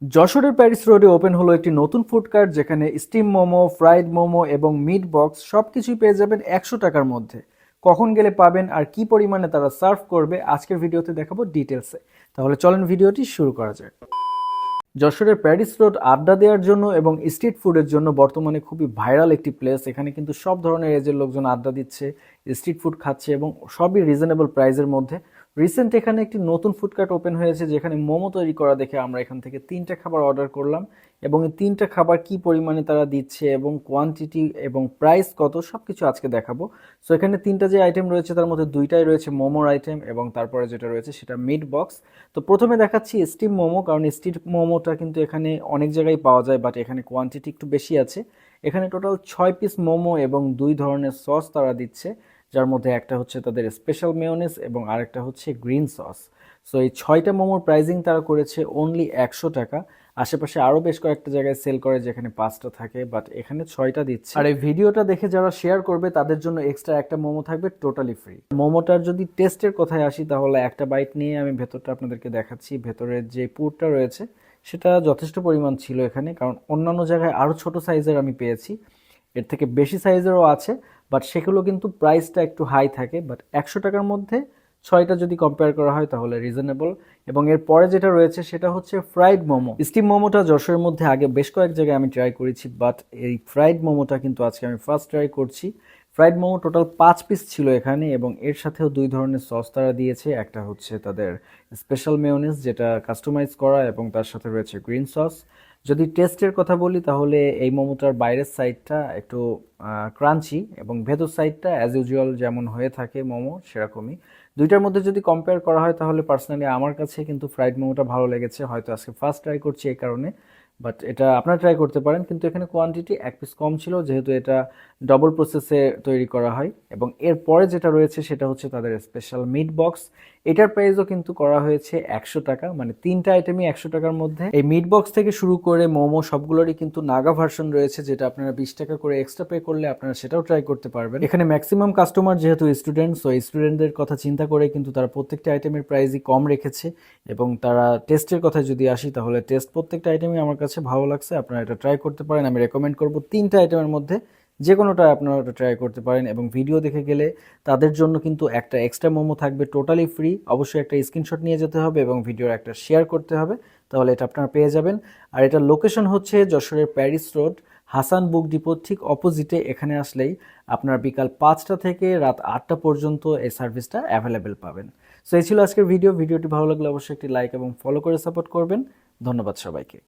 যশোরের প্যারিস রোডে ওপেন হলো একটি নতুন ফুড কার্ট যেখানে স্টিম মোমো, ফ্রাইড মোমো এবং মিট বক্স সবকিছুই পেয়ে যাবেন 100 টাকার মধ্যে। কখন গেলে পাবেন আর কি পরিমাণে তারা সার্ভ করবে আজকের ভিডিওতে দেখাবো ডিটেলসে। তাহলে চলেন ভিডিওটি শুরু করা যাক। যশোরের প্যারিস রোড আড্ডা দেওয়ার জন্য এবং স্ট্রিট ফুডের জন্য বর্তমানে খুবই ভাইরাল একটি প্লেস। এখানে কিন্তু সব ধরনের এজের লোকজন আড্ডা দিচ্ছে, স্ট্রিট ফুড খাচ্ছে এবং সবই রিজনেবল প্রাইসের মধ্যে। রিসেন্ট এখানে একটি নতুন ফুড কার্ট ওপেন হয়েছে যেখানে মোমো তৈরি করা দেখে আমরা এখান থেকে 3টা খাবার অর্ডার করলাম এবং এই 3টা খাবার কি পরিমাণে তারা দিচ্ছে এবং কোয়ান্টিটি এবং প্রাইস কত সব কিছু আজকে দেখাবো। সো এখানে 3টা যে আইটেম রয়েছে তার মধ্যে 2টাই রয়েছে মোমোর আইটেম এবং তারপরে যেটা রয়েছে সেটা মিট বক্স। তো প্রথমে দেখাচ্ছি স্টিম মোমো, কারণ স্টিম মোমোটা কিন্তু এখানে অনেক জায়গায় পাওয়া যায় বাট এখানে কোয়ান্টিটি একটু বেশি আছে। এখানে টোটাল 6 পিস মোমো এবং 2 ধরনের সস তারা দিচ্ছে, যার মধ্যে একটা হচ্ছে তাদের স্পেশাল মেয়োনিজ এবং আরেকটা হচ্ছে গ্রিন সস। সো এই 6টা মোমোর প্রাইজিং তারা করেছে অনলি 100 টাকা। আশেপাশে আরও বেশ কয়েকটা জায়গায় সেল করে যেখানে 5টা থাকে, বাট এখানে 6টা দিচ্ছে। আর এই ভিডিওটা দেখে যারা শেয়ার করবে তাদের জন্য এক্সট্রা একটা মোমো থাকবে টোটালি ফ্রি। মোমোটার যদি টেস্টের কথায় আসি তাহলে একটা বাইট নিয়ে আমি ভেতরটা আপনাদেরকে দেখাচ্ছি। ভেতরের যে পুরটা রয়েছে সেটা যথেষ্ট পরিমাণ ছিল এখানে, কারণ অন্যান্য জায়গায় আরও ছোট সাইজের আমি পেয়েছি, এর থেকে বেশি সাইজেরও আছে, বাট সেগুলো কিন্তু প্রাইসটা একটু হাই থাকে। বাট 100 টাকার মধ্যে 6টা যদি কম্পেয়ার করা হয় তাহলে রিজনেবল। এবং এর পরে যেটা রয়েছে সেটা হচ্ছে ফ্রাইড মোমো। স্টিম মোমোটা যশোরের মধ্যে আগে বেশ কয়েক জায়গায় আমি ট্রাই করেছি, বাট এই ফ্রাইড মোমোটা কিন্তু আজকে আমি ফার্স্ট ট্রাই করছি। ফ্রাইড মোমো টোটাল 5 পিস ছিল এখানে এবং এর সাথেও 2 ধরনের সস তারা দিয়েছে। একটা হচ্ছে তাদের স্পেশাল মেয়োনিজ যেটা কাস্টমাইজ করা এবং তার সাথে রয়েছে গ্রিন সস। যদি টেস্টের কথা বলি তাহলে এই মোমোটার বাইরের সাইডটা একটু ক্রাঞ্চি এবং ভেতর সাইডটা অ্যাজ ইউজুয়াল যেমন হয়ে থাকে মোমো সেরকমই। দুইটার মধ্যে যদি কম্পেয়ার করা হয় তাহলে পার্সোনালি আমার কাছে কিন্তু ফ্রাইড মোমোটা ভালো লেগেছে, হয়তো আজকে ফার্স্ট ট্রাই করছি এই কারণে। বাট এটা আপনারা ট্রাই করতে পারেন, কিন্তু এখানে কোয়ান্টিটি 1 পিস কম ছিল যেহেতু এটা ডবল প্রসেসে তৈরি করা হয়। এবং এরপরে যেটা রয়েছে সেটা হচ্ছে তাদের স্পেশাল মিট বক্স। এটার প্রাইসও কিন্তু করা হয়েছে 100 টাকা, মানে 3টা আইটেমই 100 টাকার মধ্যে। এই মিট বক্স থেকে শুরু করে মোমো সবগুলোরই কিন্তু নাগা ভার্সন রয়েছে, যেটা আপনারা 20 টাকা করে এক্সট্রা পে করলে আপনারা সেটাও ট্রাই করতে পারবেন। এখানে ম্যাক্সিমাম কাস্টমার যেহেতু স্টুডেন্ট, সো স্টুডেন্টদের কথা চিন্তা করে কিন্তু তারা প্রত্যেকটা আইটেমের প্রাইসই কম রেখেছে। এবং তারা টেস্টের কথায় যদি আসি তাহলে টেস্ট প্রত্যেকটা আইটেমই আমার কাছে ভালো লাগছে। আপনারা এটা ট্রাই করতে পারেন, আমি রেকমেন্ড করবো 3টা আইটেমের মধ্যে যে কোনোটা আপনারা ট্রাই করতে পারেন। এবং ভিডিও দেখে গেলে তাদের জন্য কিন্তু একটা এক্সট্রা মোমো থাকবে টোটালি ফ্রি। অবশ্যই একটা স্ক্রিনশট নিয়ে যেতে হবে এবং ভিডিওর একটা শেয়ার করতে হবে, তাহলে এটা আপনারা পেয়ে যাবেন। আর এটার লোকেশন হচ্ছে যশোরের প্যারিস রোড, হাসান বুক ডিপোর ঠিক অপোজিটে। এখানে আসলেই আপনার বিকাল 5টা থেকে রাত 8টা পর্যন্ত এই সার্ভিসটা অ্যাভেলেবেল পাবেন। সো এই ছিল আজকের ভিডিওটি ভালো লাগলে অবশ্যই একটি লাইক এবং ফলো করে সাপোর্ট করবেন। ধন্যবাদ সবাইকে।